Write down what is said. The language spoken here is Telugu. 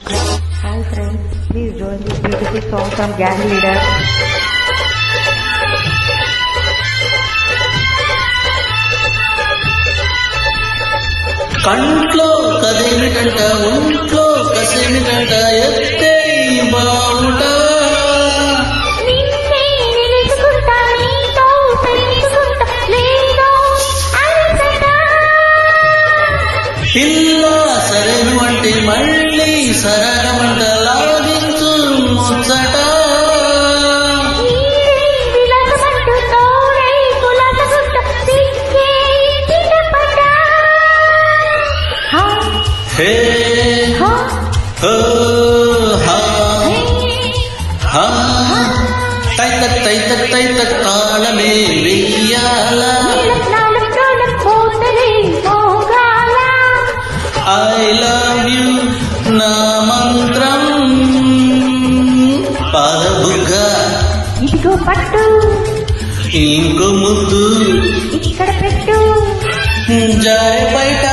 Hi friends, please join this beautiful song from Gang Leader. కంట్లో కదేమిటంట ఒంట్లో కసేమిటంట ఎత్తే బావుట పిల్ల సరేను అంటే మళ్ళీ సరగమంట లాగించు ముచ్చట హే హో హా హా తైత తాళమే వెయ్యాల ఐ లవ్ యు నా మంత్రం పాదబుగ్గ ఇదిగో పట్టు ఇంకో ముద్దు ఇక్కడ పెట్టు జారే బయట